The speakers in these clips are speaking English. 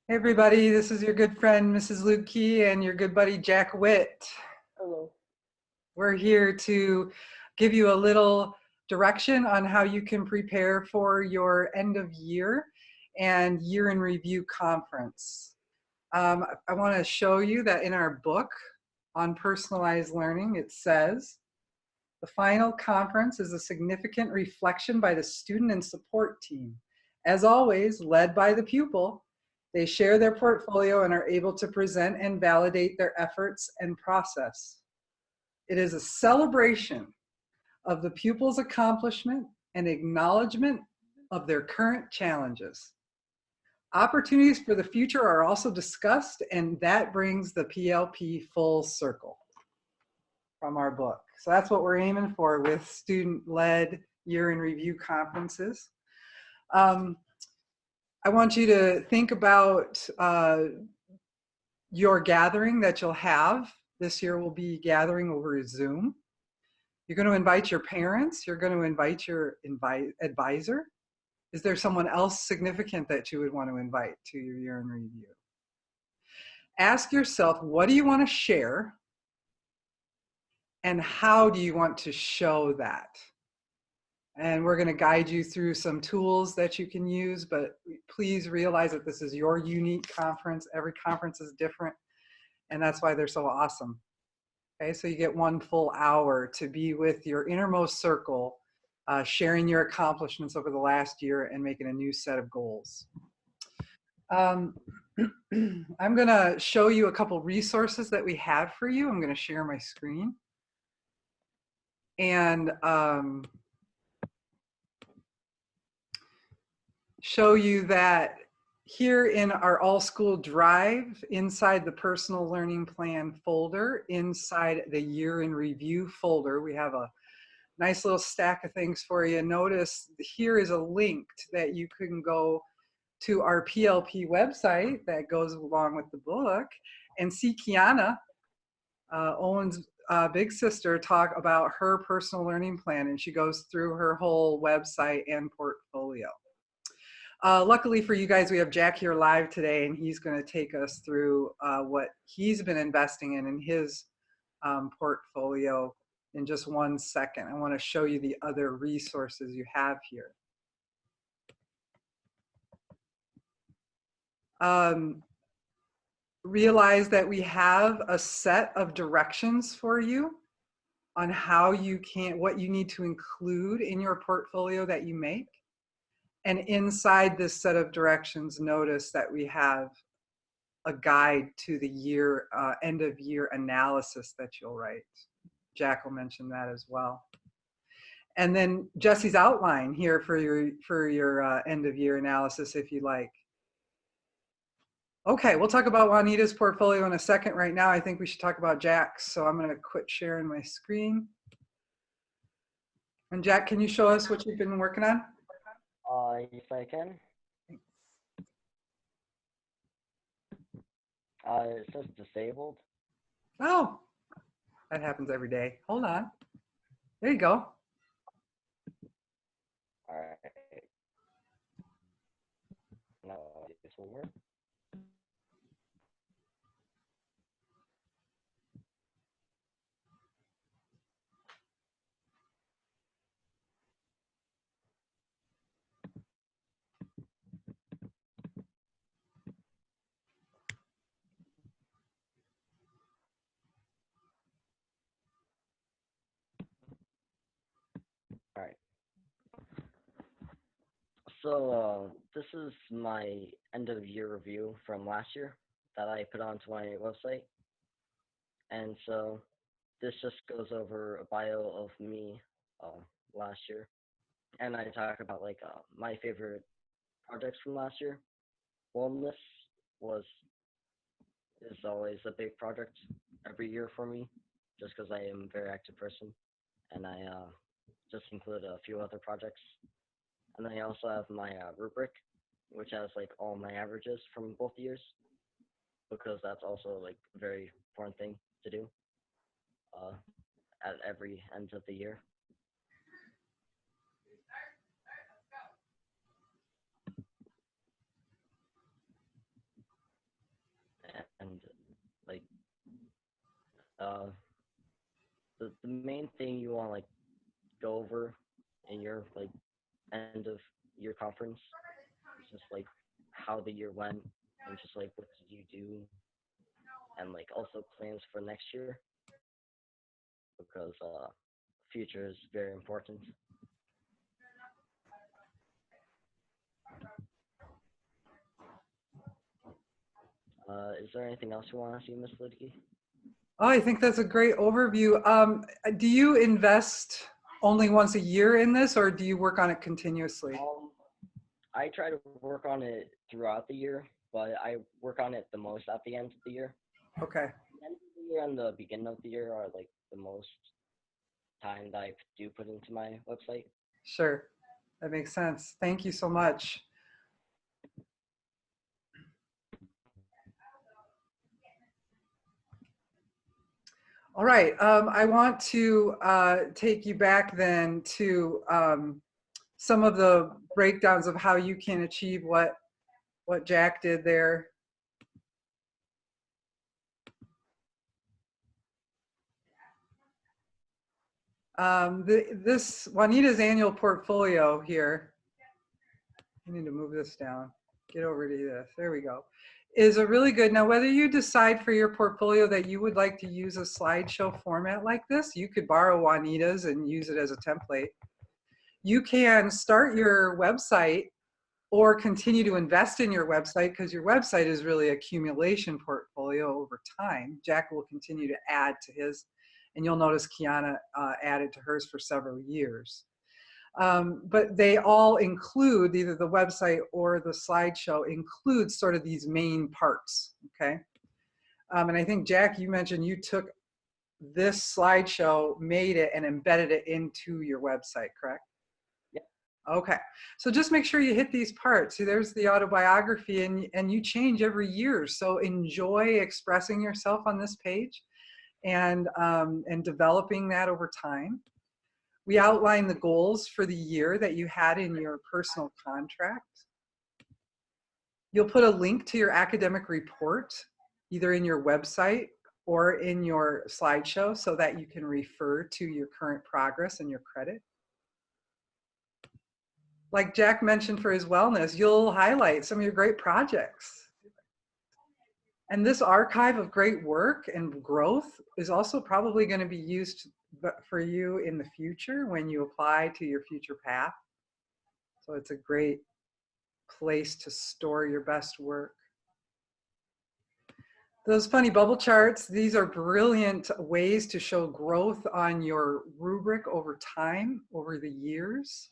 Hey everybody, this is your good friend Mrs. Luke Key and your good buddy Jack Witt. Hello. We're here to give you a little direction on how you can prepare for your end of year and year in review conference. I want to show you that in our book on personalized learning, it says, the final conference is a significant reflection by the student and support team. As always, led by the pupil, they share their portfolio and are able to present and validate their efforts and process. It is a celebration of the pupil's accomplishment and acknowledgement of their current challenges. Opportunities for the future are also discussed, and that brings the PLP full circle from our book. So that's what we're aiming for with student-led year in review conferences. I want you to think about your gathering that you'll have. This year we'll be gathering over Zoom. You're going to invite your parents. You're going to invite your advisor. Is there someone else significant that you would want to invite to your year in review? Ask yourself, what do you want to share? And how do you want to show that? And we're going to guide you through some tools that you can use, but please realize that this is your unique conference. Every conference is different, and that's why they're so awesome. Okay, so you get 1 full hour to be with your innermost circle, sharing your accomplishments over the last year and making a new set of goals. I'm going to show you a couple resources that we have for you. I'm going to share my screen. And show you that here in our all school drive, inside the personal learning plan folder, inside the year in review folder, we have a nice little stack of things for you. Notice here is a link that you can go to our PLP website that goes along with the book and see Kiana, Owen's big sister, talk about her personal learning plan, and she goes through her whole website and portfolio. Luckily for you guys, we have Jack here live today, and he's going to take us through what he's been investing in his portfolio in just 1 second. I want to show you the other resources you have here. Realize that we have a set of directions for you on how you can, what you need to include in your portfolio that you make. And inside this set of directions, notice that we have a guide to the year, end of year analysis that you'll write. Jack will mention that as well. And then Jesse's outline here for your end of year analysis, if you like. Okay, we'll talk about Juanita's portfolio in a second. Right now, I think we should talk about Jack's. So I'm going to quit sharing my screen. And Jack, can you show us what you've been working on? Yes, I can. It says disabled. Oh, that happens every day. Hold on. There you go. All right. Now this will work. All right. So this is my end of year review from last year that I put onto my website. And so this just goes over a bio of me last year. And I talk about like my favorite projects from last year. Wellness is always a big project every year for me, just because I am a very active person, and I just include a few other projects. And then I also have my rubric, which has like all my averages from both years, because that's also like a very important thing to do at every end of the year. over in your like end of year conference. It's just like how the year went and just like what did you do and like also plans for next year because future is very important. Is there anything else you want to see, Miss Lidke? Oh, I think that's a great overview. Do you invest only once a year in this, or do you work on it continuously? Um, I try to work on it throughout the year, but I work on it the most at the end of the year. Okay, The end of the year and the beginning of the year are like the most time that I do put into my website. sure. That makes sense. Thank you so much. All right, I want to take you back then to some of the breakdowns of how you can achieve what Jack did there. This Juanita's annual portfolio here, I need to move this down, get over to this, there we go, is a really good, now whether you decide for your portfolio that you would like to use a slideshow format like this, you could borrow Juanita's and use it as a template. You can start your website or continue to invest in your website because your website is really accumulation portfolio over time. Jack will continue to add to his, and you'll notice Kiana added to hers for several years. But they all include, either the website or the slideshow includes sort of these main parts, okay? And I think, Jack, you mentioned you took this slideshow, made it, and embedded it into your website, correct? Yeah. Okay, so just make sure you hit these parts. See, there's the autobiography, and you change every year. So enjoy expressing yourself on this page and developing that over time. We outline the goals for the year that you had in your personal contract. You'll put a link to your academic report, either in your website or in your slideshow, so that you can refer to your current progress and your credit. Like Jack mentioned for his wellness, you'll highlight some of your great projects. And this archive of great work and growth is also probably going to be used for you in the future when you apply to your future path. So it's a great place to store your best work. Those funny bubble charts, these are brilliant ways to show growth on your rubric over time, over the years.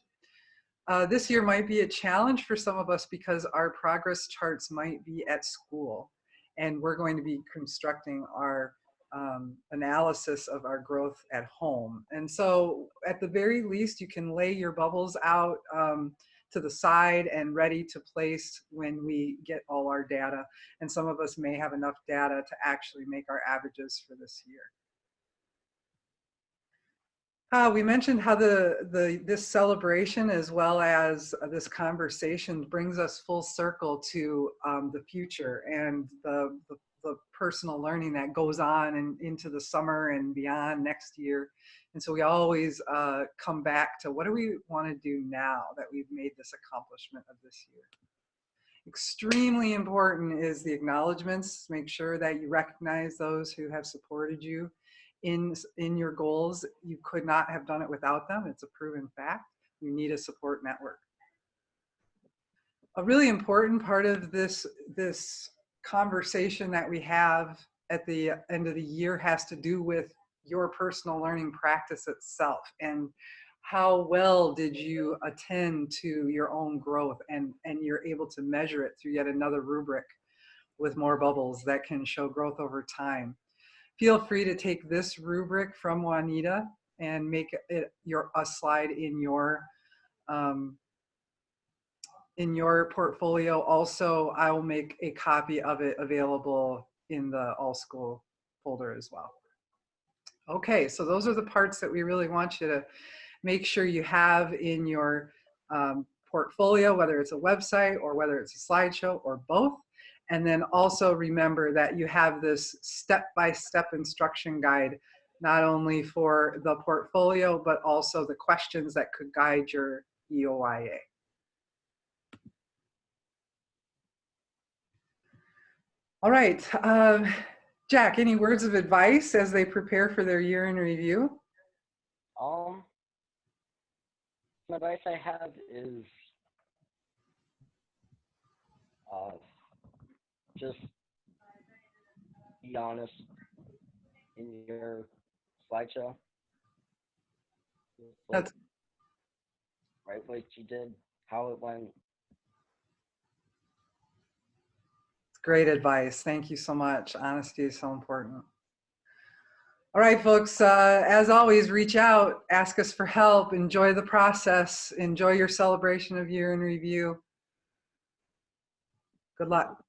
This year might be a challenge for some of us because our progress charts might be at school, and we're going to be constructing our analysis of our growth at home. And so at the very least, you can lay your bubbles out to the side and ready to place when we get all our data. And some of us may have enough data to actually make our averages for this year. We mentioned how this celebration as well as this conversation brings us full circle to the future and the personal learning that goes on and into the summer and beyond next year. And so we always come back to what do we want to do now that we've made this accomplishment of this year. Extremely important is the acknowledgments. Make sure that you recognize those who have supported you in your goals. You could not have done it without them. It's a proven fact. You need a support network. A really important part of this conversation that we have at the end of the year has to do with your personal learning practice itself and how well did you attend to your own growth, and you're able to measure it through yet another rubric with more bubbles that can show growth over time. Feel free to take this rubric from Juanita and make it a slide in your portfolio. Also, I will make a copy of it available in the All School folder as well. Okay, so those are the parts that we really want you to make sure you have in your portfolio, whether it's a website or whether it's a slideshow or both. And then also remember that you have this step-by-step instruction guide not only for the portfolio, but also the questions that could guide your EOIA. All right, Jack, any words of advice as they prepare for their year in review? Some advice I have is just be honest in your slideshow. That's right what you did, how it went. great advice. Thank you so much. Honesty is so important. All right, folks, as always, reach out, ask us for help, enjoy the process, enjoy your celebration of year in review. Good luck.